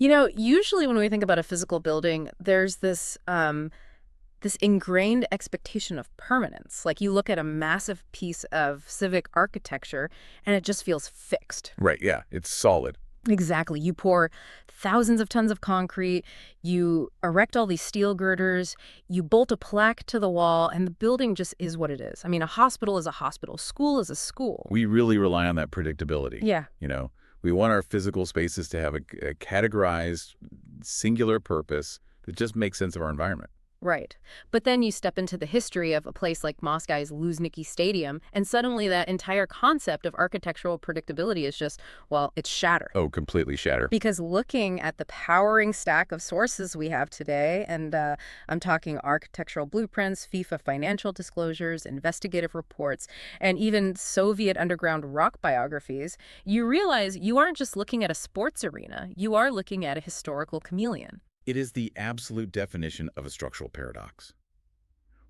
Usually when we think about a physical building, there's this ingrained expectation of permanence. Like you look at a massive piece of civic architecture and it just feels fixed. Right, yeah, it's solid. Exactly. You pour thousands of tons of concrete, you erect all these steel girders, you bolt a plaque to the wall, and the building just is what it is. I mean, a hospital is a hospital, school is a school. We really rely on that predictability. Yeah. We want our physical spaces to have a categorized, singular purpose that just makes sense of our environment. Right. But then you step into the history of a place like Moscow's Luzhniki Stadium, and suddenly that entire concept of architectural predictability is just, well, it's shattered. Oh, completely shatter. Because looking at the powering stack of sources we have today, and I'm talking architectural blueprints, FIFA financial disclosures, investigative reports, and even Soviet underground rock biographies, you realize you aren't just looking at a sports arena, you are looking at a historical chameleon. It is the absolute definition of a structural paradox.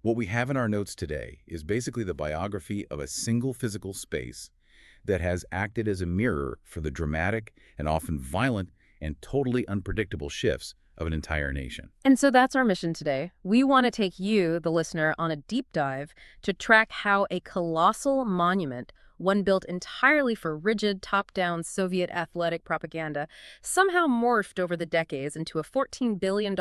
What we have in our notes today is basically the biography of a single physical space that has acted as a mirror for the dramatic and often violent and totally unpredictable shifts of an entire nation. And so that's our mission today. We want to take you, the listener, on a deep dive to track how a colossal monument, one built entirely for rigid, top-down Soviet athletic propaganda, somehow morphed over the decades into a $14 billion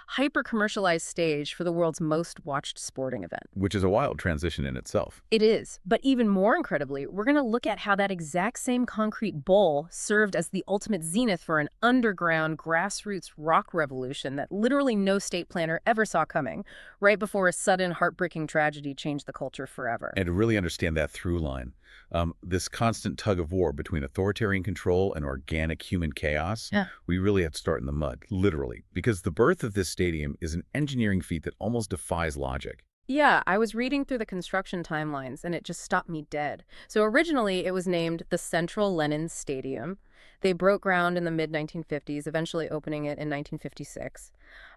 hyper-commercialized stage for the world's most watched sporting event. Which is a wild transition in itself. It is. But even more incredibly, we're going to look at how that exact same concrete bowl served as the ultimate zenith for an underground, grassroots rock revolution that literally no state planner ever saw coming, right before a sudden, heartbreaking tragedy changed the culture forever. And to really understand that through line, this constant tug of war between authoritarian control and organic human chaos, we really have to start in the mud, literally, because the birth of this stadium is an engineering feat that almost defies logic. Yeah, I was reading through the construction timelines, and it just stopped me dead. So originally, it was named the Central Lenin Stadium. They broke ground in the mid-1950s, eventually opening it in 1956.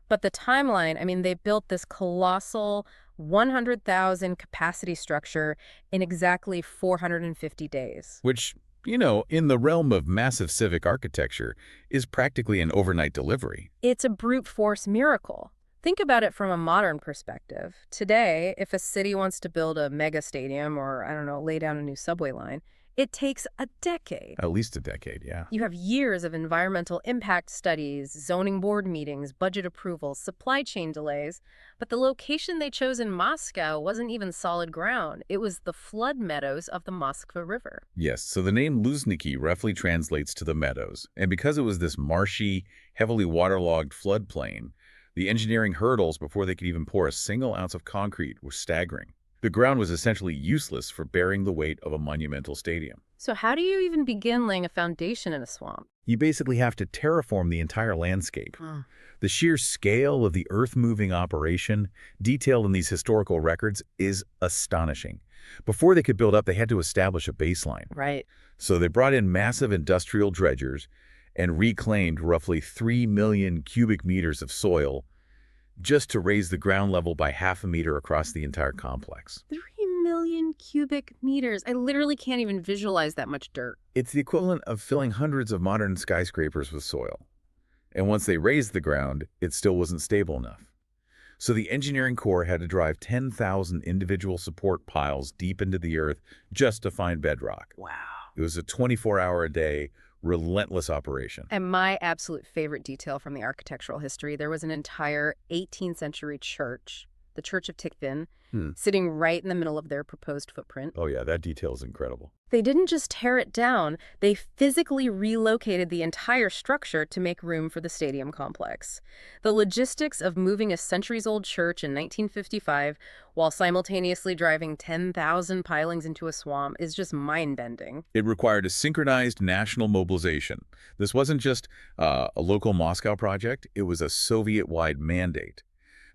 But the timeline, I mean, they built this colossal 100,000 capacity structure in exactly 450 days. Which, in the realm of massive civic architecture, is practically an overnight delivery. It's a brute force miracle. Think about it from a modern perspective. Today, if a city wants to build a mega stadium or, I don't know, lay down a new subway line, it takes a decade. At least a decade, yeah. You have years of environmental impact studies, zoning board meetings, budget approvals, supply chain delays. But the location they chose in Moscow wasn't even solid ground. It was the flood meadows of the Moskva River. Yes, so the name Luzhniki roughly translates to the meadows. And because it was this marshy, heavily waterlogged floodplain, the engineering hurdles before they could even pour a single ounce of concrete were staggering. The ground was essentially useless for bearing the weight of a monumental stadium. So how do you even begin laying a foundation in a swamp? You basically have to terraform the entire landscape. The sheer scale of the earth-moving operation, detailed in these historical records, is astonishing. Before they could build up, they had to establish a baseline. Right. So they brought in massive industrial dredgers and reclaimed roughly 3 million cubic meters of soil just to raise the ground level by half a meter across the entire complex. 3 million cubic meters. I literally can't even visualize that much dirt. It's the equivalent of filling hundreds of modern skyscrapers with soil. And once they raised the ground, it still wasn't stable enough. So the engineering corps had to drive 10,000 individual support piles deep into the earth just to find bedrock. Wow. It was a 24-hour-a-day, relentless operation. And my absolute favorite detail from the architectural history, there was an entire 18th century church, the Church of Tikhvin, sitting right in the middle of their proposed footprint. Oh yeah, that detail is incredible. They didn't just tear it down, they physically relocated the entire structure to make room for the stadium complex. The logistics of moving a centuries-old church in 1955 while simultaneously driving 10,000 pilings into a swamp is just mind-bending. It required a synchronized national mobilization. This wasn't just a local Moscow project, it was a Soviet-wide mandate.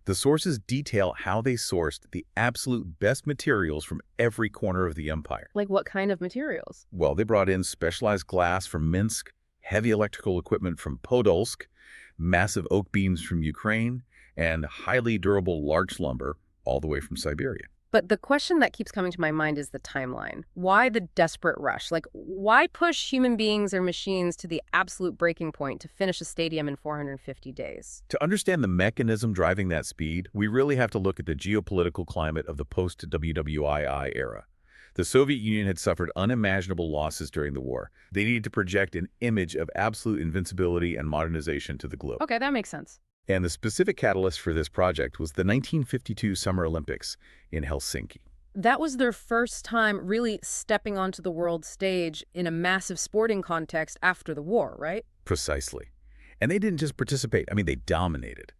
The sources detail how they sourced the absolute best materials from every corner of the empire. Like what kind of materials? Well, they brought in specialized glass from Minsk, heavy electrical equipment from Podolsk, massive oak beams from Ukraine, and highly durable larch lumber all the way from Siberia. But the question that keeps coming to my mind is the timeline. Why the desperate rush? Like, why push human beings or machines to the absolute breaking point to finish a stadium in 450 days? To understand the mechanism driving that speed, we really have to look at the geopolitical climate of the post-WWII era. The Soviet Union had suffered unimaginable losses during the war. They needed to project an image of absolute invincibility and modernization to the globe. Okay, that makes sense. And the specific catalyst for this project was the 1952 Summer Olympics in Helsinki. That was their first time really stepping onto the world stage in a massive sporting context after the war, right? Precisely. And they didn't just participate, they dominated.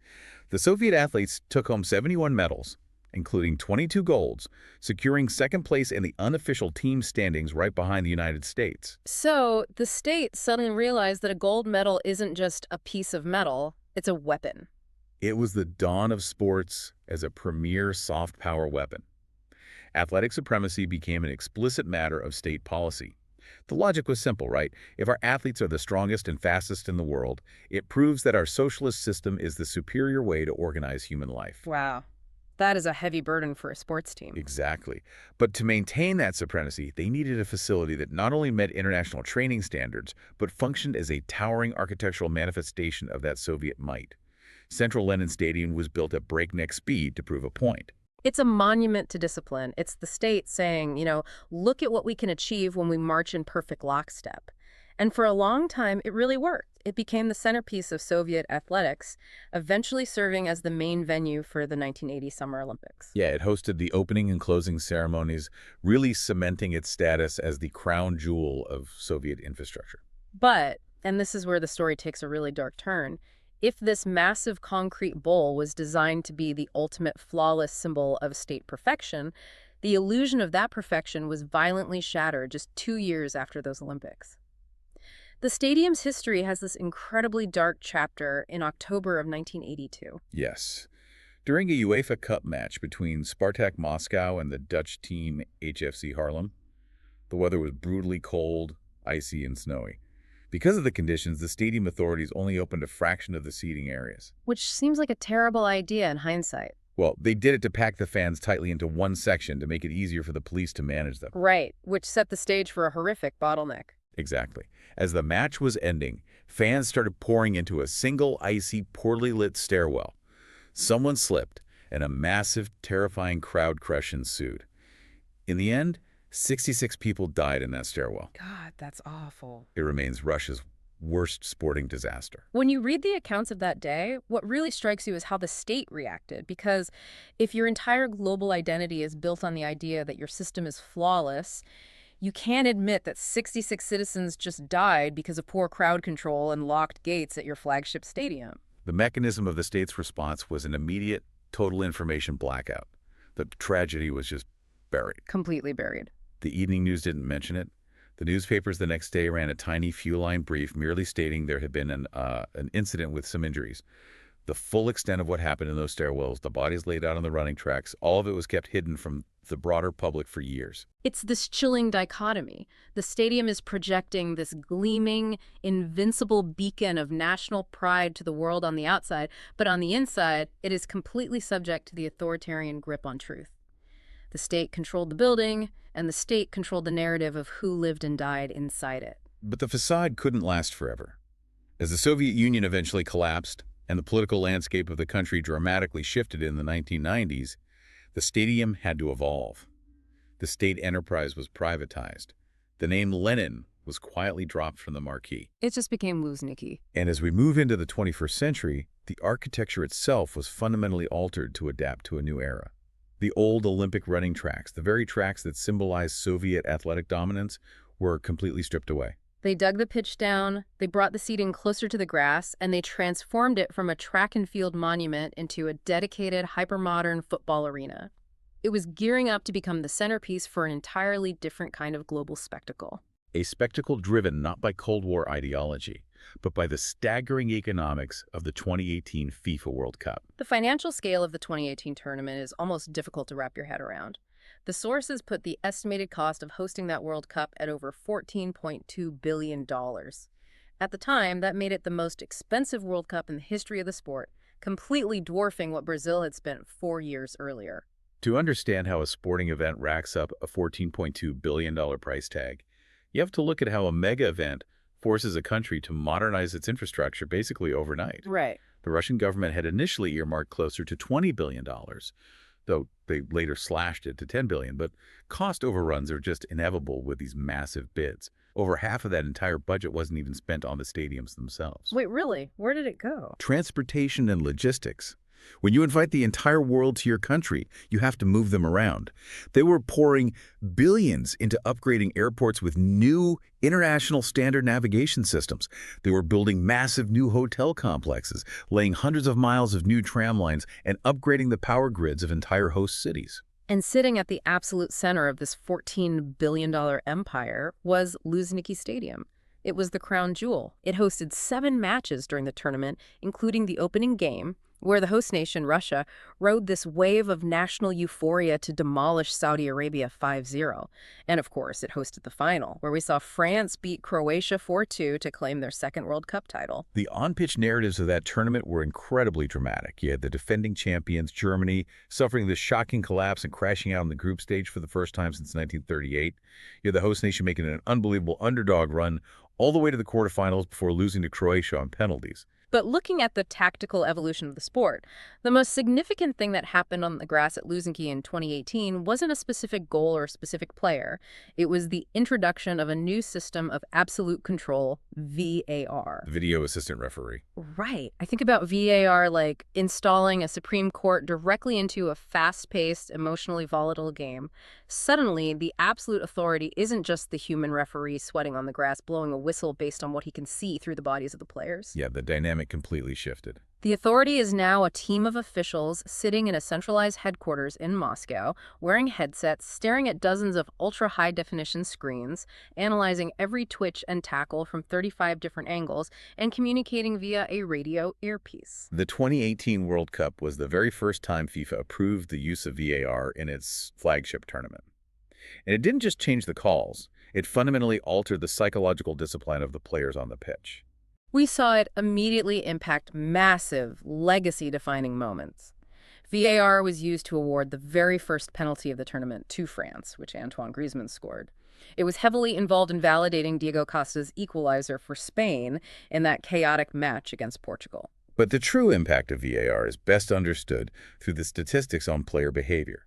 The Soviet athletes took home 71 medals, including 22 golds, securing second place in the unofficial team standings right behind the United States. So the state suddenly realized that a gold medal isn't just a piece of metal, it's a weapon. It was the dawn of sports as a premier soft power weapon. Athletic supremacy became an explicit matter of state policy. The logic was simple, right? If our athletes are the strongest and fastest in the world, it proves that our socialist system is the superior way to organize human life. Wow. That is a heavy burden for a sports team. Exactly. But to maintain that supremacy, they needed a facility that not only met international training standards, but functioned as a towering architectural manifestation of that Soviet might. Central Lenin Stadium was built at breakneck speed to prove a point. It's a monument to discipline. It's the state saying, look at what we can achieve when we march in perfect lockstep. And for a long time, it really worked. It became the centerpiece of Soviet athletics, eventually serving as the main venue for the 1980 Summer Olympics. Yeah, it hosted the opening and closing ceremonies, really cementing its status as the crown jewel of Soviet infrastructure. But, and this is where the story takes a really dark turn, if this massive concrete bowl was designed to be the ultimate flawless symbol of state perfection, the illusion of that perfection was violently shattered just 2 years after those Olympics. The stadium's history has this incredibly dark chapter in October of 1982. Yes. During a UEFA Cup match between Spartak Moscow and the Dutch team HFC Haarlem, the weather was brutally cold, icy, and snowy. Because of the conditions, the stadium authorities only opened a fraction of the seating areas. Which seems like a terrible idea in hindsight. Well, they did it to pack the fans tightly into one section to make it easier for the police to manage them. Right, which set the stage for a horrific bottleneck. Exactly. As the match was ending, fans started pouring into a single icy, poorly lit stairwell. Someone slipped, and a massive, terrifying crowd crush ensued. In the end, 66 people died in that stairwell. God, that's awful. It remains Russia's worst sporting disaster. When you read the accounts of that day, what really strikes you is how the state reacted. Because if your entire global identity is built on the idea that your system is flawless, you can't admit that 66 citizens just died because of poor crowd control and locked gates at your flagship stadium. The mechanism of the state's response was an immediate, total information blackout. The tragedy was just buried. Completely buried. The evening news didn't mention it. The newspapers the next day ran a tiny few-line brief merely stating there had been an incident with some injuries. The full extent of what happened in those stairwells, the bodies laid out on the running tracks, all of it was kept hidden from the broader public for years. It's this chilling dichotomy. The stadium is projecting this gleaming, invincible beacon of national pride to the world on the outside, but on the inside, it is completely subject to the authoritarian grip on truth. The state controlled the building, and the state controlled the narrative of who lived and died inside it. But the facade couldn't last forever. As the Soviet Union eventually collapsed, and the political landscape of the country dramatically shifted in the 1990s, the stadium had to evolve. The state enterprise was privatized. The name Lenin was quietly dropped from the marquee. It just became Luzhniki. And as we move into the 21st century, the architecture itself was fundamentally altered to adapt to a new era. The old Olympic running tracks, the very tracks that symbolized Soviet athletic dominance, were completely stripped away. They dug the pitch down, they brought the seating closer to the grass, and they transformed it from a track and field monument into a dedicated, hypermodern football arena. It was gearing up to become the centerpiece for an entirely different kind of global spectacle. A spectacle driven not by Cold War ideology, but by the staggering economics of the 2018 FIFA World Cup. The financial scale of the 2018 tournament is almost difficult to wrap your head around. The sources put the estimated cost of hosting that World Cup at over $14.2 billion. At the time, that made it the most expensive World Cup in the history of the sport, completely dwarfing what Brazil had spent 4 years earlier. To understand how a sporting event racks up a $14.2 billion price tag, you have to look at how a mega event forces a country to modernize its infrastructure basically overnight. Right. The Russian government had initially earmarked closer to $20 billion, though they later slashed it to $10 billion. But cost overruns are just inevitable with these massive bids. Over half of that entire budget wasn't even spent on the stadiums themselves. Wait, really? Where did it go? Transportation and logistics. When you invite the entire world to your country, you have to move them around. They were pouring billions into upgrading airports with new international standard navigation systems. They were building massive new hotel complexes, laying hundreds of miles of new tram lines, and upgrading the power grids of entire host cities. And sitting at the absolute center of this $14 billion empire was Luzhniki Stadium. It was the crown jewel. It hosted 7 matches during the tournament, including the opening game, where the host nation, Russia, rode this wave of national euphoria to demolish Saudi Arabia 5-0. And of course, it hosted the final, where we saw France beat Croatia 4-2 to claim their second World Cup title. The on-pitch narratives of that tournament were incredibly dramatic. You had the defending champions, Germany, suffering this shocking collapse and crashing out on the group stage for the first time since 1938. You had the host nation making an unbelievable underdog run all the way to the quarterfinals before losing to Croatia on penalties. But looking at the tactical evolution of the sport, the most significant thing that happened on the grass at Luzhniki in 2018 wasn't a specific goal or a specific player. It was the introduction of a new system of absolute control, VAR. Video assistant referee. Right. I think about VAR like installing a Supreme Court directly into a fast-paced, emotionally volatile game. Suddenly, the absolute authority isn't just the human referee sweating on the grass, blowing a whistle based on what he can see through the bodies of the players. Yeah, the dynamic completely shifted. The authority is now a team of officials sitting in a centralized headquarters in Moscow, wearing headsets, staring at dozens of ultra-high-definition screens, analyzing every twitch and tackle from 35 different angles, and communicating via a radio earpiece. The 2018 World Cup was the very first time FIFA approved the use of VAR in its flagship tournament. And it didn't just change the calls, it fundamentally altered the psychological discipline of the players on the pitch. We saw it immediately impact massive, legacy-defining moments. VAR was used to award the very first penalty of the tournament to France, which Antoine Griezmann scored. It was heavily involved in validating Diego Costa's equalizer for Spain in that chaotic match against Portugal. But the true impact of VAR is best understood through the statistics on player behavior.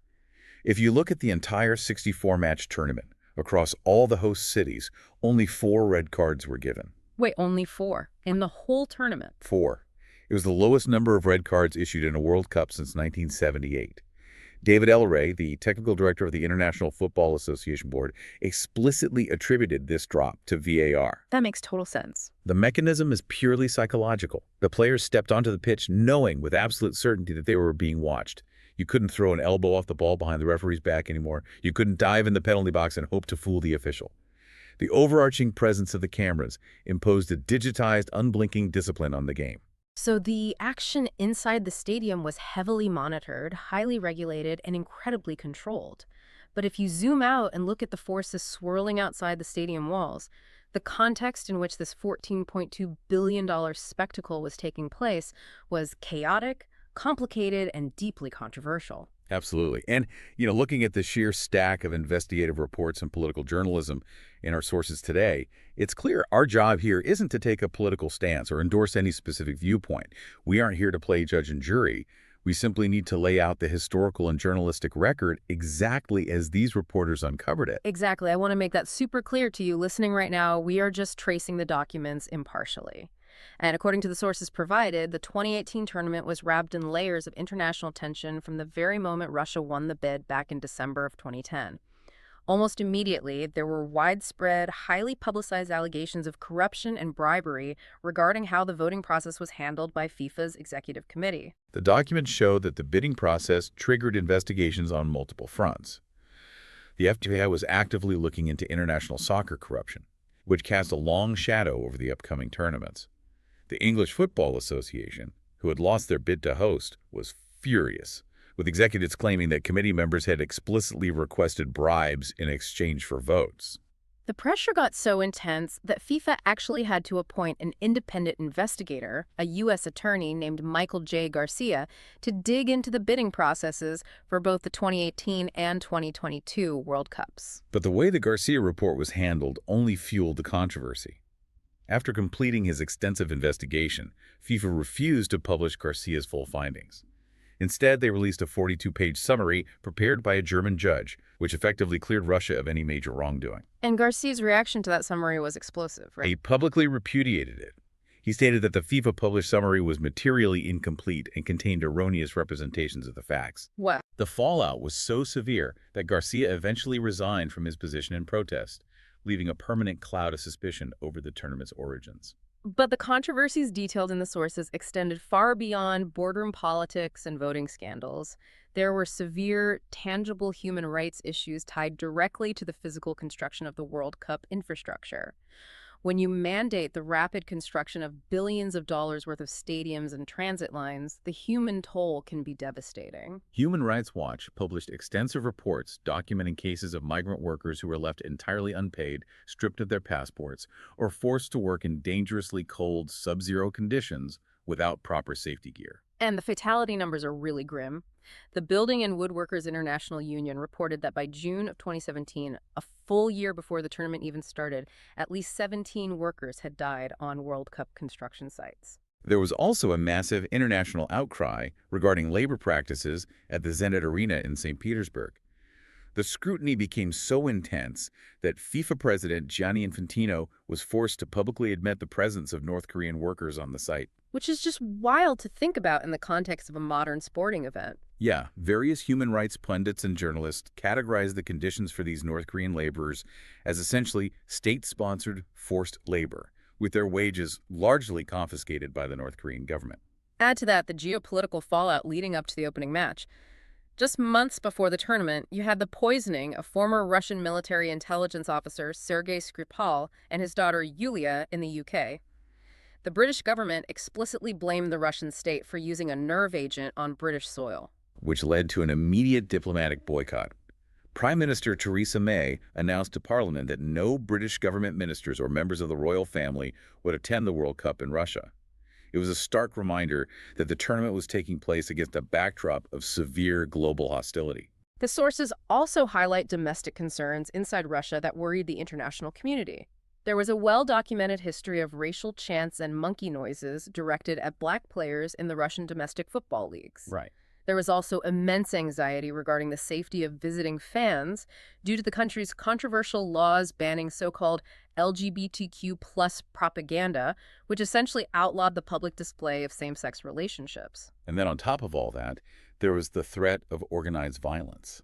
If you look at the entire 64-match tournament, across all the host cities, only 4 red cards were given. Wait, only 4? In the whole tournament? 4. It was the lowest number of red cards issued in a World Cup since 1978. David Elleray, the technical director of the International Football Association Board, explicitly attributed this drop to VAR. That makes total sense. The mechanism is purely psychological. The players stepped onto the pitch knowing with absolute certainty that they were being watched. You couldn't throw an elbow off the ball behind the referee's back anymore. You couldn't dive in the penalty box and hope to fool the official. The overarching presence of the cameras imposed a digitized, unblinking discipline on the game. So the action inside the stadium was heavily monitored, highly regulated, and incredibly controlled. But if you zoom out and look at the forces swirling outside the stadium walls, the context in which this $14.2 billion spectacle was taking place was chaotic, complicated, and deeply controversial. Absolutely. And, looking at the sheer stack of investigative reports and political journalism in our sources today, it's clear our job here isn't to take a political stance or endorse any specific viewpoint. We aren't here to play judge and jury. We simply need to lay out the historical and journalistic record exactly as these reporters uncovered it. Exactly. I want to make that super clear to you listening right now. We are just tracing the documents impartially. And according to the sources provided, the 2018 tournament was wrapped in layers of international tension from the very moment Russia won the bid back in December of 2010. Almost immediately, there were widespread, highly publicized allegations of corruption and bribery regarding how the voting process was handled by FIFA's executive committee. The documents show that the bidding process triggered investigations on multiple fronts. The FIFA was actively looking into international soccer corruption, which cast a long shadow over the upcoming tournaments. The English Football Association, who had lost their bid to host, was furious, with executives claiming that committee members had explicitly requested bribes in exchange for votes. The pressure got so intense that FIFA actually had to appoint an independent investigator, a U.S. attorney named Michael J. Garcia, to dig into the bidding processes for both the 2018 and 2022 World Cups. But the way the Garcia report was handled only fueled the controversy. After completing his extensive investigation, FIFA refused to publish Garcia's full findings. Instead, they released a 42-page summary prepared by a German judge, which effectively cleared Russia of any major wrongdoing. And Garcia's reaction to that summary was explosive, right? He publicly repudiated it. He stated that the FIFA published summary was materially incomplete and contained erroneous representations of the facts. What? The fallout was so severe that Garcia eventually resigned from his position in protest, leaving a permanent cloud of suspicion over the tournament's origins. But the controversies detailed in the sources extended far beyond boardroom politics and voting scandals. There were severe, tangible human rights issues tied directly to the physical construction of the World Cup infrastructure. When you mandate the rapid construction of billions of dollars worth of stadiums and transit lines, the human toll can be devastating. Human Rights Watch published extensive reports documenting cases of migrant workers who were left entirely unpaid, stripped of their passports, or forced to work in dangerously cold, sub-zero conditions without proper safety gear. And the fatality numbers are really grim. The Building and Woodworkers International Union reported that by June of 2017, a full year before the tournament even started, at least 17 workers had died on World Cup construction sites. There was also a massive international outcry regarding labor practices at the Zenit Arena in St. Petersburg. The scrutiny became so intense that FIFA President Gianni Infantino was forced to publicly admit the presence of North Korean workers on the site. Which is just wild to think about in the context of a modern sporting event. Yeah, various human rights pundits and journalists categorized the conditions for these North Korean laborers as essentially state-sponsored forced labor, with their wages largely confiscated by the North Korean government. Add to that the geopolitical fallout leading up to the opening match. Just months before the tournament, you had the poisoning of former Russian military intelligence officer Sergei Skripal and his daughter Yulia in the UK. The British government explicitly blamed the Russian state for using a nerve agent on British soil, which led to an immediate diplomatic boycott. Prime Minister Theresa May announced to Parliament that no British government ministers or members of the royal family would attend the World Cup in Russia. It was a stark reminder that the tournament was taking place against a backdrop of severe global hostility. The sources also highlight domestic concerns inside Russia that worried the international community. There was a well-documented history of racial chants and monkey noises directed at black players in the Russian domestic football leagues. Right. There was also immense anxiety regarding the safety of visiting fans due to the country's controversial laws banning so-called LGBTQ+ propaganda, which essentially outlawed the public display of same-sex relationships. And then on top of all that, there was the threat of organized violence.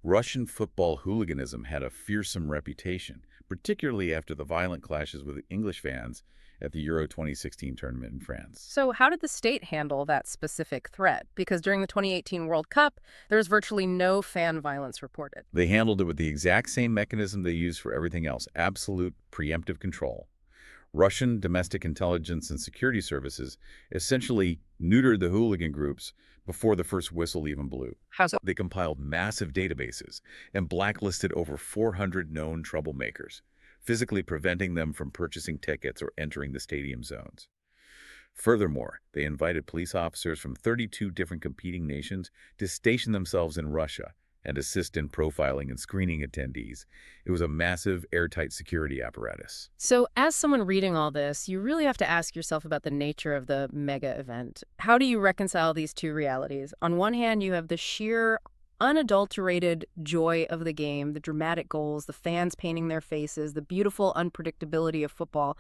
Russian football hooliganism had a fearsome reputation, particularly after the violent clashes with English fans at the Euro 2016 tournament in France. So how did the state handle that specific threat? Because during the 2018 World Cup, there was virtually no fan violence reported. They handled it with the exact same mechanism they used for everything else: absolute preemptive control. Russian domestic intelligence and security services essentially neutered the hooligan groups before the first whistle even blew. How so? They compiled massive databases and blacklisted over 400 known troublemakers, physically preventing them from purchasing tickets or entering the stadium zones. Furthermore, they invited police officers from 32 different competing nations to station themselves in Russia and assist in profiling and screening attendees. It was a massive, airtight security apparatus. So as someone reading all this, you really have to ask yourself about the nature of the mega event. How do you reconcile these two realities? On one hand, you have the sheer unadulterated joy of the game, the dramatic goals, the fans painting their faces, the beautiful unpredictability of football.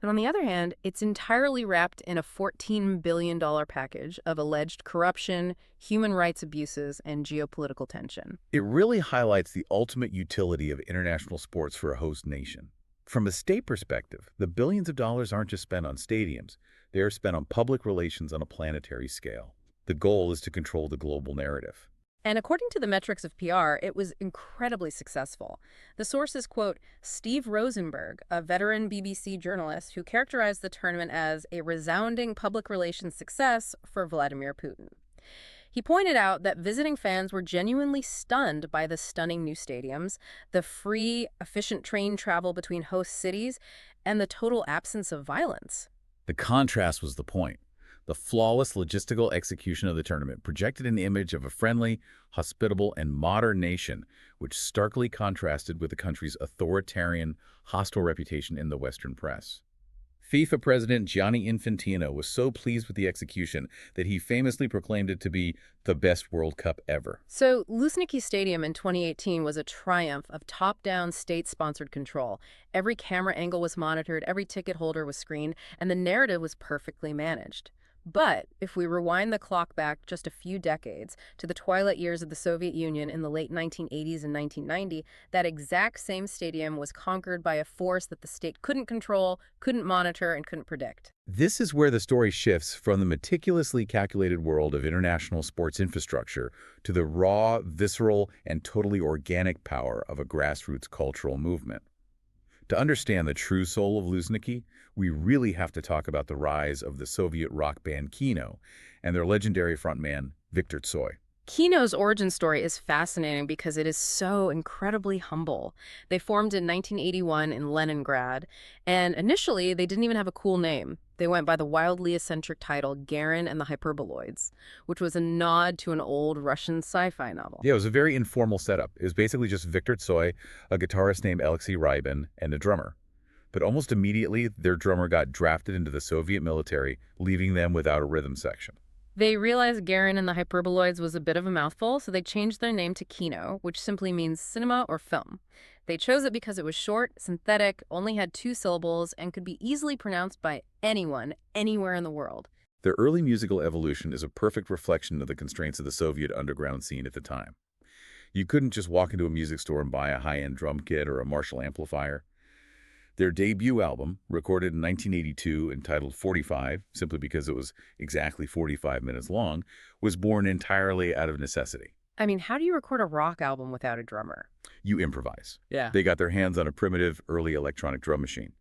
But on the other hand, it's entirely wrapped in a $14 billion package of alleged corruption, human rights abuses, and geopolitical tension. It really highlights the ultimate utility of international sports for a host nation. From a state perspective, the billions of dollars aren't just spent on stadiums. They are spent on public relations on a planetary scale. The goal is to control the global narrative. And according to the metrics of PR, it was incredibly successful. The sources quote Steve Rosenberg, a veteran BBC journalist who characterized the tournament as a resounding public relations success for Vladimir Putin. He pointed out that visiting fans were genuinely stunned by the stunning new stadiums, the free, efficient train travel between host cities, and the total absence of violence. The contrast was the point. The flawless logistical execution of the tournament projected an image of a friendly, hospitable, and modern nation, which starkly contrasted with the country's authoritarian, hostile reputation in the Western press. FIFA president Gianni Infantino was so pleased with the execution that he famously proclaimed it to be the best World Cup ever. So, Luzhniki Stadium in 2018 was a triumph of top-down state-sponsored control. Every camera angle was monitored, every ticket holder was screened, and the narrative was perfectly managed. But if we rewind the clock back just a few decades to the twilight years of the Soviet Union in the late 1980s and 1990, that exact same stadium was conquered by a force that the state couldn't control, couldn't monitor, and couldn't predict. This is where the story shifts from the meticulously calculated world of international sports infrastructure to the raw, visceral, and totally organic power of a grassroots cultural movement. To understand the true soul of Luzhniki, we really have to talk about the rise of the Soviet rock band Kino and their legendary frontman, Viktor Tsoi. Kino's origin story is fascinating because it is so incredibly humble. They formed in 1981 in Leningrad, and initially they didn't even have a cool name. They went by the wildly eccentric title Garin and the Hyperboloids, which was a nod to an old Russian sci-fi novel. Yeah, it was a very informal setup. It was basically just Viktor Tsoi, a guitarist named Alexei Rybin, and a drummer. But almost immediately, their drummer got drafted into the Soviet military, leaving them without a rhythm section. They realized Garin and the Hyperboloids was a bit of a mouthful, so they changed their name to Kino, which simply means cinema or film. They chose it because it was short, synthetic, only had 2 syllables, and could be easily pronounced by anyone, anywhere in the world. Their early musical evolution is a perfect reflection of the constraints of the Soviet underground scene at the time. You couldn't just walk into a music store and buy a high-end drum kit or a Marshall amplifier. Their debut album, recorded in 1982 entitled 45, simply because it was exactly 45 minutes long, was born entirely out of necessity. I mean, how do you record a rock album without a drummer? You improvise. Yeah. They got their hands on a primitive, early electronic drum machine.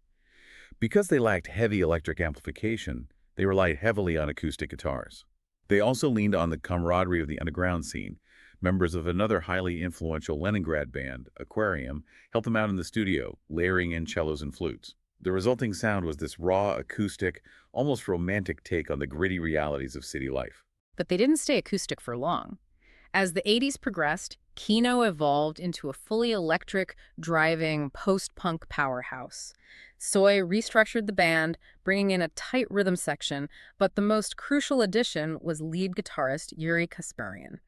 Because they lacked heavy electric amplification, they relied heavily on acoustic guitars. They also leaned on the camaraderie of the underground scene. Members of another highly influential Leningrad band, Aquarium, helped them out in the studio, layering in cellos and flutes. The resulting sound was this raw, acoustic, almost romantic take on the gritty realities of city life. But they didn't stay acoustic for long. As the 80s progressed, Kino evolved into a fully electric, driving, post-punk powerhouse. Tsoi restructured the band, bringing in a tight rhythm section, but the most crucial addition was lead guitarist Yuri Kasparian.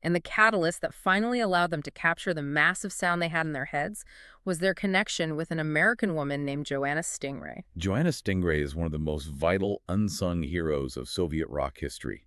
And the catalyst that finally allowed them to capture the massive sound they had in their heads was their connection with an American woman named Joanna Stingray. Joanna Stingray is one of the most vital, unsung heroes of Soviet rock history.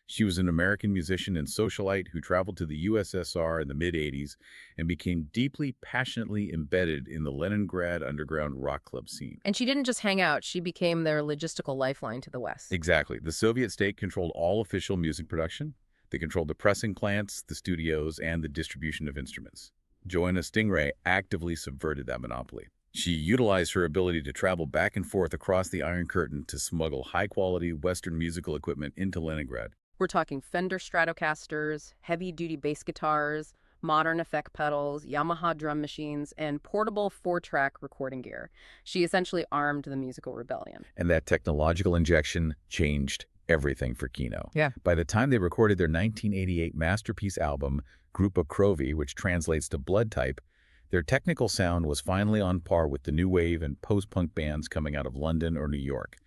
She was an American musician and socialite who traveled to the USSR in the mid-80s and became deeply, passionately embedded in the Leningrad underground rock club scene. And she didn't just hang out, she became their logistical lifeline to the West. Exactly. The Soviet state controlled all official music production. They controlled the pressing plants, the studios, and the distribution of instruments. Joanna Stingray actively subverted that monopoly. She utilized her ability to travel back and forth across the Iron Curtain to smuggle high-quality Western musical equipment into Leningrad. We're talking Fender Stratocasters, heavy-duty bass guitars, modern effect pedals, Yamaha drum machines, and portable 4-track recording gear. She essentially armed the musical rebellion. And that technological injection changed everything for Kino. Yeah. By the time they recorded their 1988 masterpiece album, Grupa Krovi, which translates to blood type, their technical sound was finally on par with the new wave and post-punk bands coming out of London or New York.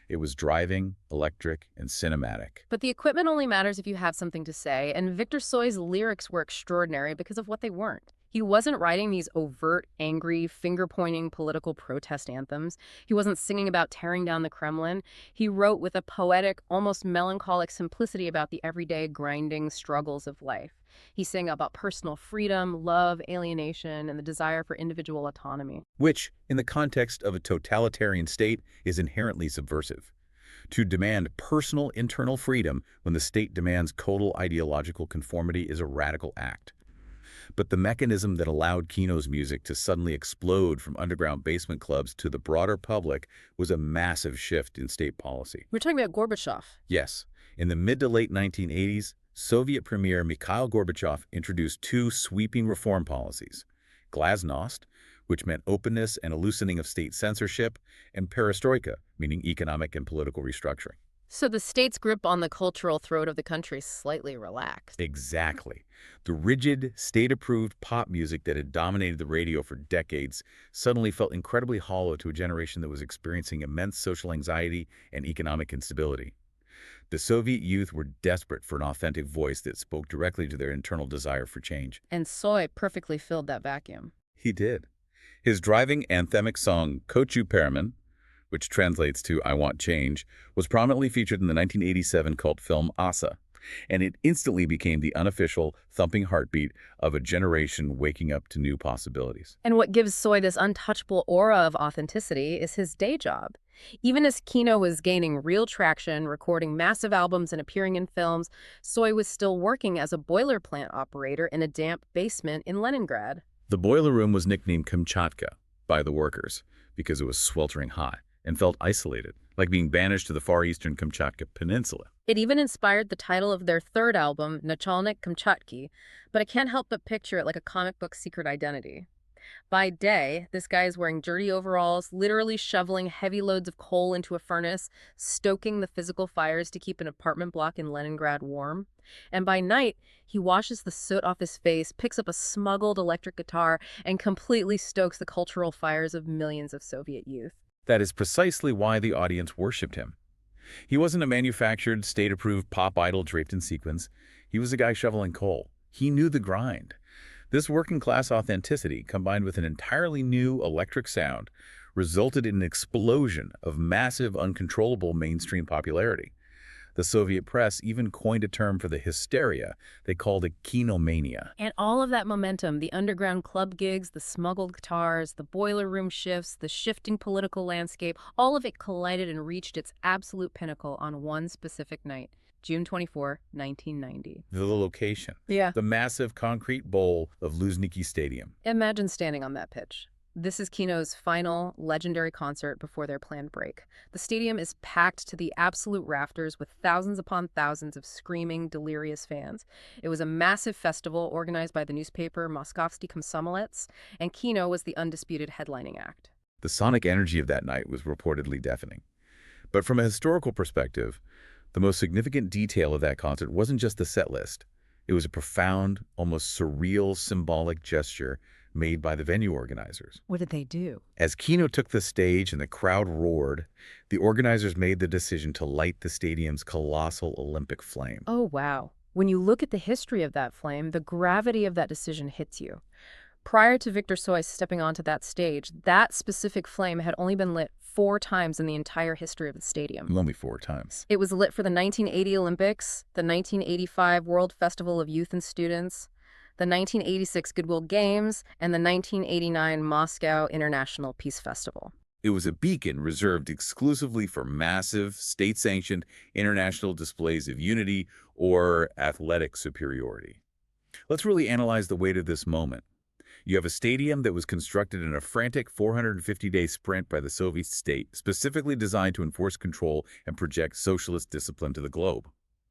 It was driving, electric, and cinematic. But the equipment only matters if you have something to say, and Viktor Tsoi's lyrics were extraordinary because of what they weren't. He wasn't writing these overt, angry, finger-pointing political protest anthems. He wasn't singing about tearing down the Kremlin. He wrote with a poetic, almost melancholic simplicity about the everyday, grinding struggles of life. He sang about personal freedom, love, alienation, and the desire for individual autonomy. Which, in the context of a totalitarian state, is inherently subversive. To demand personal internal freedom when the state demands total ideological conformity is a radical act. But the mechanism that allowed Kino's music to suddenly explode from underground basement clubs to the broader public was a massive shift in state policy. We're talking about Gorbachev. Yes, in the mid to late 1980s, Soviet Premier Mikhail Gorbachev introduced two sweeping reform policies: glasnost, which meant openness and a loosening of state censorship, and perestroika, meaning economic and political restructuring. So the state's grip on the cultural throat of the country slightly relaxed. Exactly. The rigid, state-approved pop music that had dominated the radio for decades suddenly felt incredibly hollow to a generation that was experiencing immense social anxiety and economic instability. The Soviet youth were desperate for an authentic voice that spoke directly to their internal desire for change. And Tsoi perfectly filled that vacuum. He did. His driving anthemic song, Kochu Perman, which translates to I Want Change, was prominently featured in the 1987 cult film Asa, and it instantly became the unofficial, thumping heartbeat of a generation waking up to new possibilities. And what gives Tsoi this untouchable aura of authenticity is his day job. Even as Kino was gaining real traction, recording massive albums and appearing in films, Tsoi was still working as a boiler plant operator in a damp basement in Leningrad. The boiler room was nicknamed Kamchatka by the workers because it was sweltering hot and felt isolated, like being banished to the far eastern Kamchatka Peninsula. It even inspired the title of their third album, Nachalnik Kamchatki, but I can't help but picture it like a comic book secret identity. By day, this guy is wearing dirty overalls, literally shoveling heavy loads of coal into a furnace, stoking the physical fires to keep an apartment block in Leningrad warm. And by night, he washes the soot off his face, picks up a smuggled electric guitar, and completely stokes the cultural fires of millions of Soviet youth. That is precisely why the audience worshipped him. He wasn't a manufactured, state-approved pop idol draped in sequins. He was a guy shoveling coal. He knew the grind. This working-class authenticity, combined with an entirely new electric sound, resulted in an explosion of massive, uncontrollable mainstream popularity. The Soviet press even coined a term for the hysteria. They called it kinomania. And all of that momentum, the underground club gigs, the smuggled guitars, the boiler room shifts, the shifting political landscape, all of it collided and reached its absolute pinnacle on one specific night, June 24, 1990. The location. Yeah. The massive concrete bowl of Luzhniki Stadium. Imagine standing on that pitch. This is Kino's final, legendary concert before their planned break. The stadium is packed to the absolute rafters with thousands upon thousands of screaming, delirious fans. It was a massive festival organized by the newspaper Moskovsky Komsomolets, and Kino was the undisputed headlining act. The sonic energy of that night was reportedly deafening. But from a historical perspective, the most significant detail of that concert wasn't just the set list. It was a profound, almost surreal, symbolic gesture made by the venue organizers. What did they do? As Kino took the stage and the crowd roared, the organizers made the decision to light the stadium's colossal Olympic flame. Oh, wow. When you look at the history of that flame, the gravity of that decision hits you. Prior to Viktor Tsoi stepping onto that stage, that specific flame had only been lit 4 times in the entire history of the stadium. Only 4 times. It was lit for the 1980 Olympics, the 1985 World Festival of Youth and Students, the 1986 Goodwill Games, and the 1989 Moscow International Peace Festival. It was a beacon reserved exclusively for massive, state-sanctioned international displays of unity or athletic superiority. Let's really analyze the weight of this moment. You have a stadium that was constructed in a frantic 450-day sprint by the Soviet state, specifically designed to enforce control and project socialist discipline to the globe.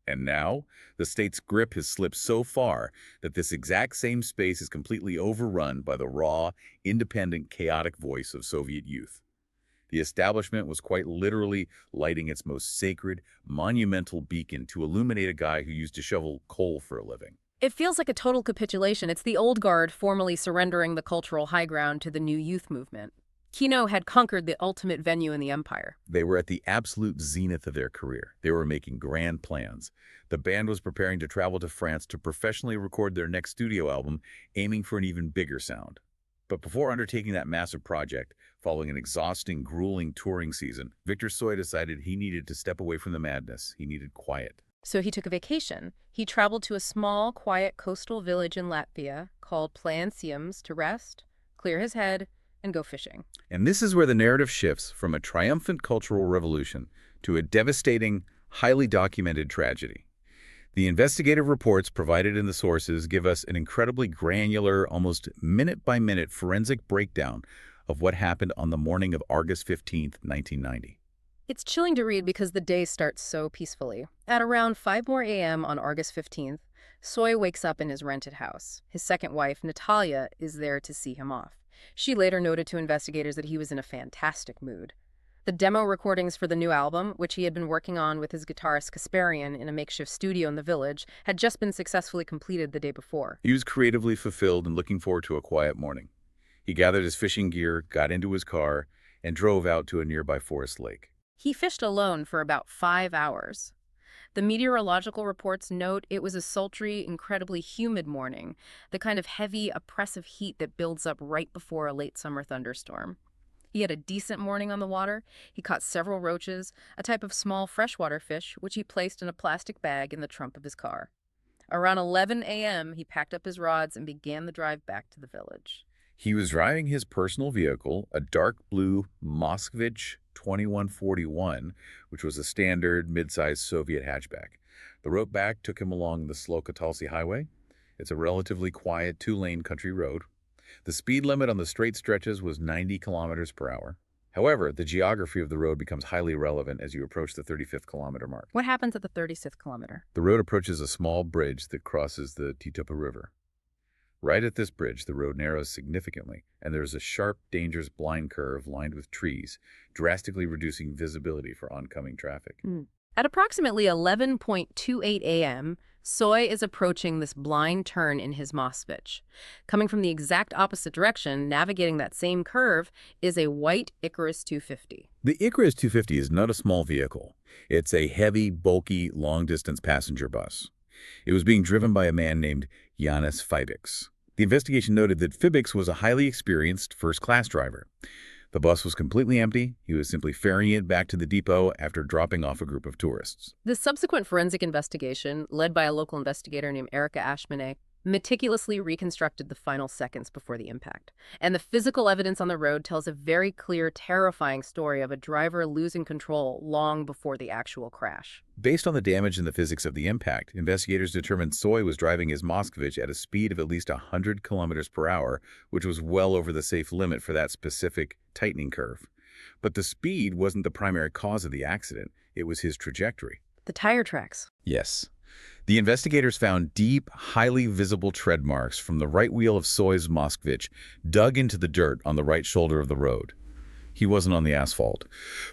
And now, the state's grip has slipped so far that this exact same space is completely overrun by the raw, independent, chaotic voice of Soviet youth. The establishment was quite literally lighting its most sacred, monumental beacon to illuminate a guy who used to shovel coal for a living. It feels like a total capitulation. It's the old guard formally surrendering the cultural high ground to the new youth movement. Kino had conquered the ultimate venue in the empire. They were at the absolute zenith of their career. They were making grand plans. The band was preparing to travel to France to professionally record their next studio album, aiming for an even bigger sound. But before undertaking that massive project, following an exhausting, grueling touring season, Viktor Tsoi decided he needed to step away from the madness. He needed quiet. So he took a vacation. He traveled to a small, quiet coastal village in Latvia called Planciums to rest, clear his head, and go fishing. And this is where the narrative shifts from a triumphant cultural revolution to a devastating, highly documented tragedy. The investigative reports provided in the sources give us an incredibly granular, almost minute-by-minute forensic breakdown of what happened on the morning of August 15, 1990. It's chilling to read because the day starts so peacefully. At around 5 more a.m. on August 15th, Tsoi wakes up in his rented house. His second wife, Natalia, is there to see him off. She later noted to investigators that he was in a fantastic mood. The demo recordings for the new album, which he had been working on with his guitarist Kasparian in a makeshift studio in the village, had just been successfully completed the day before. He was creatively fulfilled and looking forward to a quiet morning. He gathered his fishing gear, got into his car, and drove out to a nearby forest lake. He fished alone for about 5 hours. The meteorological reports note it was a sultry, incredibly humid morning, the kind of heavy, oppressive heat that builds up right before a late summer thunderstorm. He had a decent morning on the water. He caught several roaches, a type of small freshwater fish, which he placed in a plastic bag in the trunk of his car. Around 11 a.m., he packed up his rods and began the drive back to the village. He was driving his personal vehicle, a dark blue Moskvich 2141, which was a standard mid-sized Soviet hatchback. The road back took him along the Slokotalsy Highway. It's a relatively quiet two-lane country road. The speed limit on the straight stretches was 90 kilometers per hour. However, the geography of the road becomes highly relevant as you approach the 35th kilometer mark. What happens at the 36th kilometer? The road approaches a small bridge that crosses the Titopa River. Right at this bridge, the road narrows significantly, and there is a sharp, dangerous blind curve lined with trees, drastically reducing visibility for oncoming traffic. At approximately 11:28 a.m., Tsoi is approaching this blind turn in his Moskvich. Coming from the exact opposite direction, navigating that same curve, is a white Icarus 250. The Icarus 250 is not a small vehicle. It's a heavy, bulky, long-distance passenger bus. It was being driven by a man named Yanis Fibiks. The investigation noted that Fibiks was a highly experienced first-class driver. The bus was completely empty. He was simply ferrying it back to the depot after dropping off a group of tourists. The subsequent forensic investigation, led by a local investigator named Erica Ashmanet, meticulously reconstructed the final seconds before the impact. And the physical evidence on the road tells a very clear, terrifying story of a driver losing control long before the actual crash. Based on the damage and the physics of the impact, investigators determined Tsoi was driving his Moskvich at a speed of at least 100 kilometers per hour, which was well over the safe limit for that specific tightening curve. But the speed wasn't the primary cause of the accident. It was his trajectory. The tire tracks. Yes. The investigators found deep, highly visible tread marks from the right wheel of Tsoi's Moskvich dug into the dirt on the right shoulder of the road. He wasn't on the asphalt.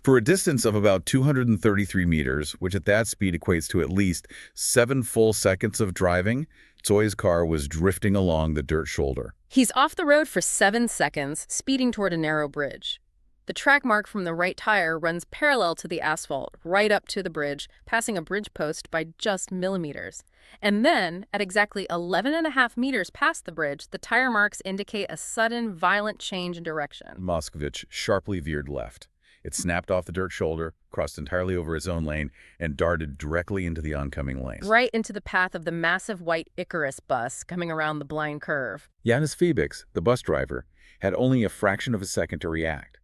For a distance of about 233 meters, which at that speed equates to at least 7 full seconds of driving, Tsoi's car was drifting along the dirt shoulder. He's off the road for 7 seconds, speeding toward a narrow bridge. The track mark from the right tire runs parallel to the asphalt, right up to the bridge, passing a bridge post by just millimeters. And then, at exactly 11.5 meters past the bridge, the tire marks indicate a sudden, violent change in direction. Moskvich sharply veered left. It snapped off the dirt shoulder, crossed entirely over its own lane, and darted directly into the oncoming lane. Right into the path of the massive white Icarus bus coming around the blind curve. Yanis Fibiks, the bus driver, had only a fraction of a second to react.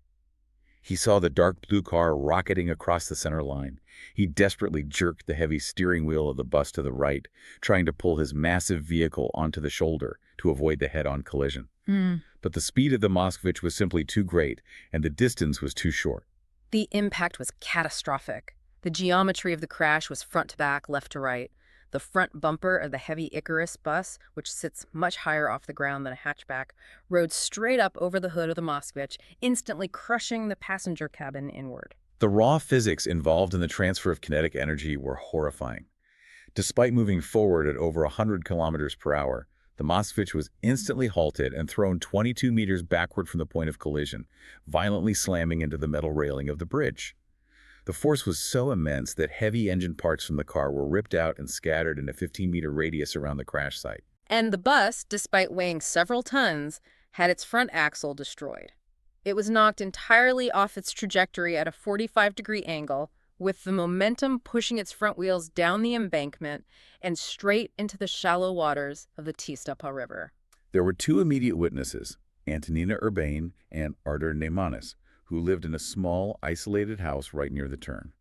He saw the dark blue car rocketing across the center line. He desperately jerked the heavy steering wheel of the bus to the right, trying to pull his massive vehicle onto the shoulder to avoid the head-on collision. But the speed of the Moskvich was simply too great, and the distance was too short. The impact was catastrophic. The geometry of the crash was front to back, left to right. The front bumper of the heavy Icarus bus, which sits much higher off the ground than a hatchback, rode straight up over the hood of the Moskvich, instantly crushing the passenger cabin inward. The raw physics involved in the transfer of kinetic energy were horrifying. Despite moving forward at over 100 kilometers per hour, the Moskvich was instantly halted and thrown 22 meters backward from the point of collision, violently slamming into the metal railing of the bridge. The force was so immense that heavy engine parts from the car were ripped out and scattered in a 15-meter radius around the crash site. And the bus, despite weighing several tons, had its front axle destroyed. It was knocked entirely off its trajectory at a 45-degree angle, with the momentum pushing its front wheels down the embankment and straight into the shallow waters of the Tistapa River. There were 2 immediate witnesses, Antonina Urbain and Artur Neymanis, who lived in a small, isolated house right near the turn.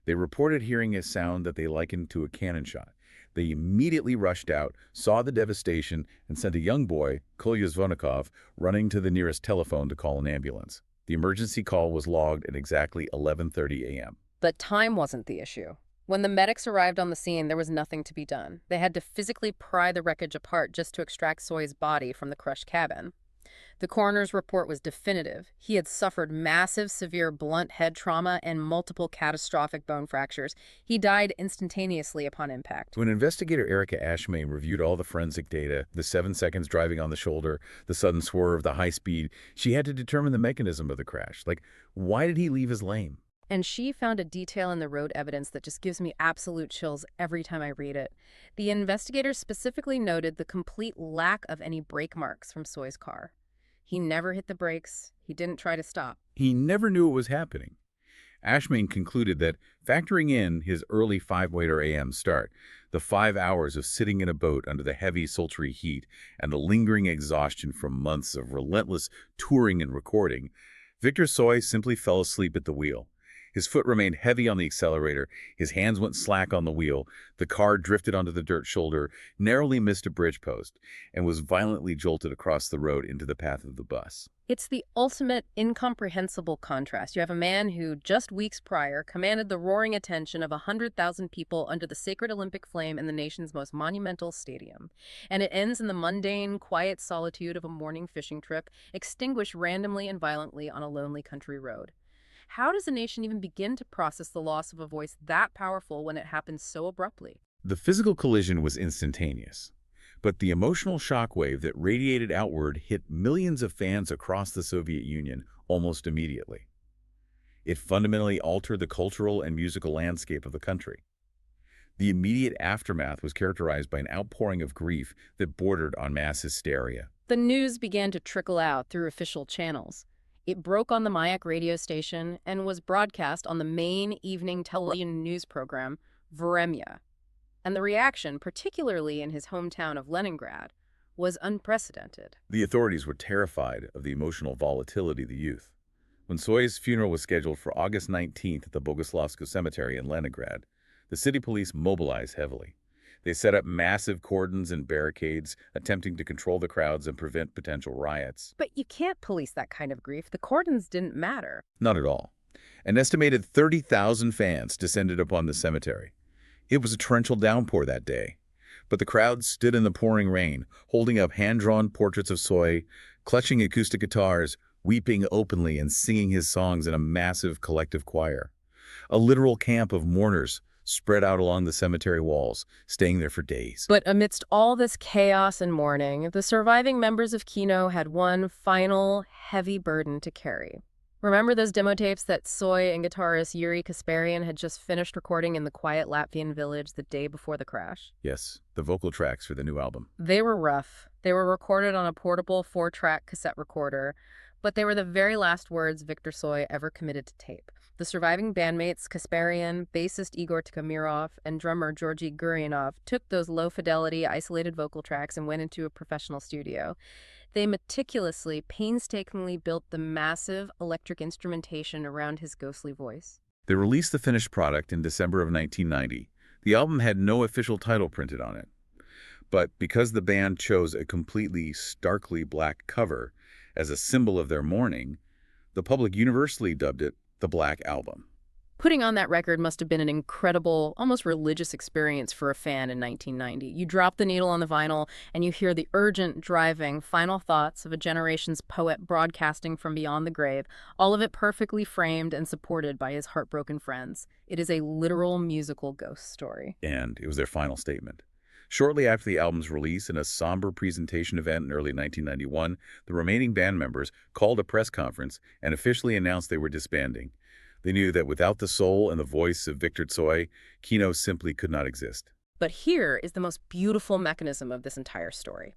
They reported hearing a sound that they likened to a cannon shot. They immediately rushed out, saw the devastation, and sent a young boy, Kolya Zvonikov, running to the nearest telephone to call an ambulance. The emergency call was logged at exactly 11:30 a.m. But time wasn't the issue. When the medics arrived on the scene, there was nothing to be done. They had to physically pry the wreckage apart just to extract Tsoi's body from the crushed cabin. The coroner's report was definitive. He had suffered massive, severe blunt head trauma and multiple catastrophic bone fractures. He died instantaneously upon impact. When investigator Erica Ashmain reviewed all the forensic data, the 7 seconds driving on the shoulder, the sudden swerve, the high speed, she had to determine the mechanism of the crash. Like, why did he leave his lane? And she found a detail in the road evidence that just gives me absolute chills every time I read it. The investigators specifically noted the complete lack of any brake marks from Tsoi's car. He never hit the brakes. He didn't try to stop. He never knew it was happening. Ashmain concluded that, factoring in his early 5:00 a.m. start, the 5 hours of sitting in a boat under the heavy, sultry heat, and the lingering exhaustion from months of relentless touring and recording, Viktor Tsoi simply fell asleep at the wheel. His foot remained heavy on the accelerator, his hands went slack on the wheel, the car drifted onto the dirt shoulder, narrowly missed a bridge post, and was violently jolted across the road into the path of the bus. It's the ultimate incomprehensible contrast. You have a man who, just weeks prior, commanded the roaring attention of 100,000 people under the sacred Olympic flame in the nation's most monumental stadium. And it ends in the mundane, quiet solitude of a morning fishing trip, extinguished randomly and violently on a lonely country road. How does a nation even begin to process the loss of a voice that powerful when it happens so abruptly? The physical collision was instantaneous, but the emotional shockwave that radiated outward hit millions of fans across the Soviet Union almost immediately. It fundamentally altered the cultural and musical landscape of the country. The immediate aftermath was characterized by an outpouring of grief that bordered on mass hysteria. The news began to trickle out through official channels. It broke on the Mayak radio station and was broadcast on the main evening television news program, Vremya. And the reaction, particularly in his hometown of Leningrad, was unprecedented. The authorities were terrified of the emotional volatility of the youth. When Tsoi's funeral was scheduled for August 19th at the Bogoslavskoye Cemetery in Leningrad, the city police mobilized heavily. They set up massive cordons and barricades, attempting to control the crowds and prevent potential riots. But you can't police that kind of grief. The cordons didn't matter. Not at all. An estimated 30,000 fans descended upon the cemetery. It was a torrential downpour that day. But the crowd stood in the pouring rain, holding up hand-drawn portraits of Tsoi, clutching acoustic guitars, weeping openly and singing his songs in a massive collective choir. A literal camp of mourners spread out along the cemetery walls, staying there for days. But amidst all this chaos and mourning, the surviving members of Kino had one final, heavy burden to carry. Remember those demo tapes that Tsoi and guitarist Yuri Kasparian had just finished recording in the quiet Latvian village the day before the crash? Yes, the vocal tracks for the new album. They were rough. They were recorded on a portable 4-track cassette recorder, but they were the very last words Viktor Tsoi ever committed to tape. The surviving bandmates, Kasparian, bassist Igor Tikhomirov, and drummer Georgy Gurianov, took those low-fidelity, isolated vocal tracks and went into a professional studio. They meticulously, painstakingly built the massive electric instrumentation around his ghostly voice. They released the finished product in December of 1990. The album had no official title printed on it. But because the band chose a completely, starkly black cover as a symbol of their mourning, the public universally dubbed it the Black Album. Putting on that record must have been an incredible, almost religious experience for a fan in 1990. You drop the needle on the vinyl, and you hear the urgent, driving, final thoughts of a generation's poet broadcasting from beyond the grave, all of it perfectly framed and supported by his heartbroken friends. It is a literal musical ghost story. And it was their final statement. Shortly after the album's release, in a somber presentation event in early 1991, the remaining band members called a press conference and officially announced they were disbanding. They knew that without the soul and the voice of Viktor Tsoi, Kino simply could not exist. But here is the most beautiful mechanism of this entire story.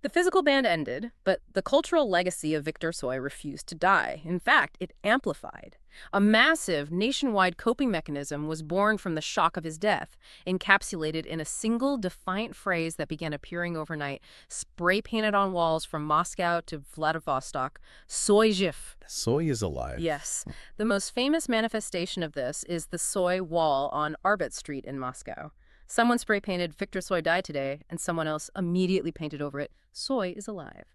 The physical band ended, but the cultural legacy of Viktor Tsoi refused to die. In fact, it amplified. A massive, nationwide coping mechanism was born from the shock of his death, encapsulated in a single, defiant phrase that began appearing overnight, spray-painted on walls from Moscow to Vladivostok: "Tsoi živ." Tsoi is alive. Yes. The most famous manifestation of this is the Tsoi wall on Arbet Street in Moscow. Someone spray-painted "Viktor Tsoi died today," and someone else immediately painted over it, "Tsoi is alive."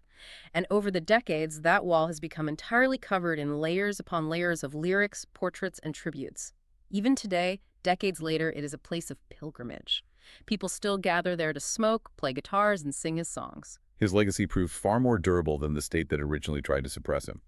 And over the decades, that wall has become entirely covered in layers upon layers of lyrics, portraits, and tributes. Even today, decades later, it is a place of pilgrimage. People still gather there to smoke, play guitars, and sing his songs. His legacy proved far more durable than the state that originally tried to suppress him.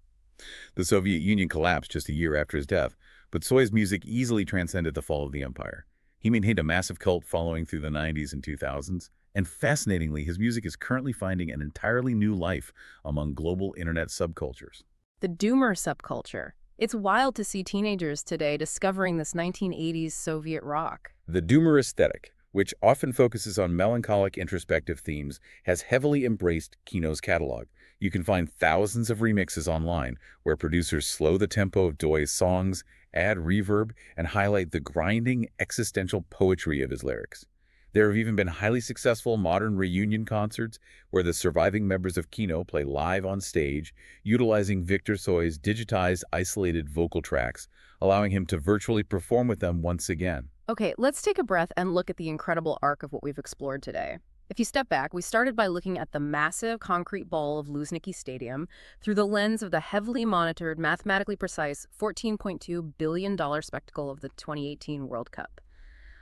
The Soviet Union collapsed just a year after his death, but Tsoi's music easily transcended the fall of the empire. He maintained a massive cult following through the 90s and 2000s, and fascinatingly, his music is currently finding an entirely new life among global internet subcultures. The doomer subculture. It's wild to see teenagers today discovering this 1980s Soviet rock. The doomer aesthetic, which often focuses on melancholic introspective themes, has heavily embraced Kino's catalog. You can find thousands of remixes online where producers slow the tempo of Tsoi's songs, add reverb, and highlight the grinding existential poetry of his lyrics. There have even been highly successful modern reunion concerts where the surviving members of Kino play live on stage, utilizing Viktor Tsoi's digitized, isolated vocal tracks, allowing him to virtually perform with them once again. Okay, let's take a breath and look at the incredible arc of what we've explored today. If you step back, we started by looking at the massive concrete ball of Luzhniki Stadium through the lens of the heavily monitored, mathematically precise $14.2 billion spectacle of the 2018 World Cup.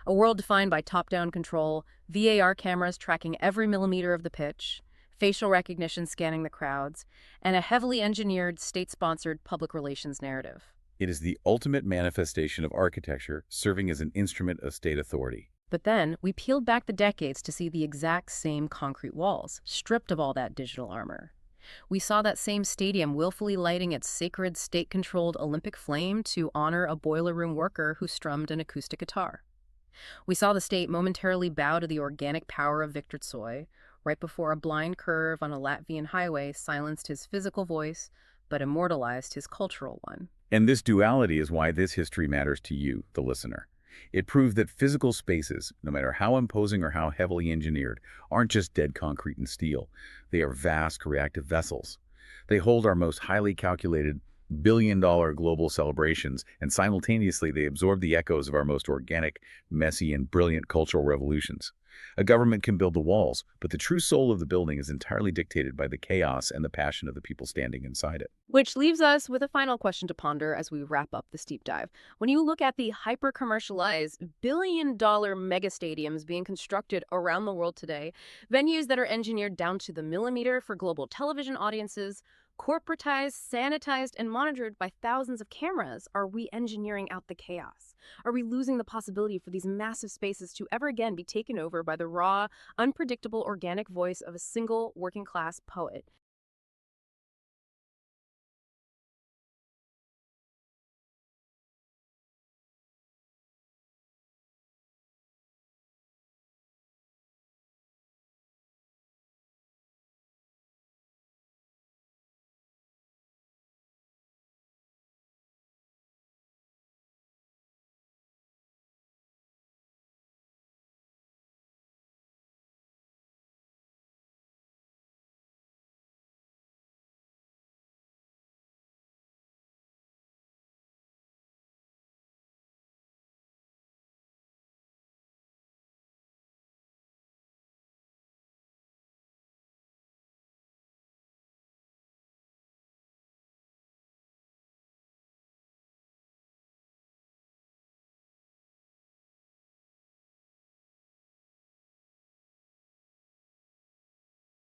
A world defined by top-down control, VAR cameras tracking every millimeter of the pitch, facial recognition scanning the crowds, and a heavily engineered, state-sponsored public relations narrative. It is the ultimate manifestation of architecture, serving as an instrument of state authority. But then, we peeled back the decades to see the exact same concrete walls, stripped of all that digital armor. We saw that same stadium willfully lighting its sacred state-controlled Olympic flame to honor a boiler room worker who strummed an acoustic guitar. We saw the state momentarily bow to the organic power of Viktor Tsoi, right before a blind curve on a Latvian highway silenced his physical voice, but immortalized his cultural one. And this duality is why this history matters to you, the listener. It proved that physical spaces, no matter how imposing or how heavily engineered, aren't just dead concrete and steel. They are vast, reactive vessels. They hold our most highly calculated, billion-dollar global celebrations, and simultaneously they absorb the echoes of our most organic, messy, and brilliant cultural revolutions. A government can build the walls, but the true soul of the building is entirely dictated by the chaos and the passion of the people standing inside it. Which leaves us with a final question to ponder as we wrap up this deep dive. When you look at the hyper-commercialized, billion-dollar mega-stadiums being constructed around the world today, venues that are engineered down to the millimeter for global television audiences, corporatized, sanitized, and monitored by thousands of cameras, are we engineering out the chaos? Are we losing the possibility for these massive spaces to ever again be taken over by the raw, unpredictable organic voice of a single working-class poet?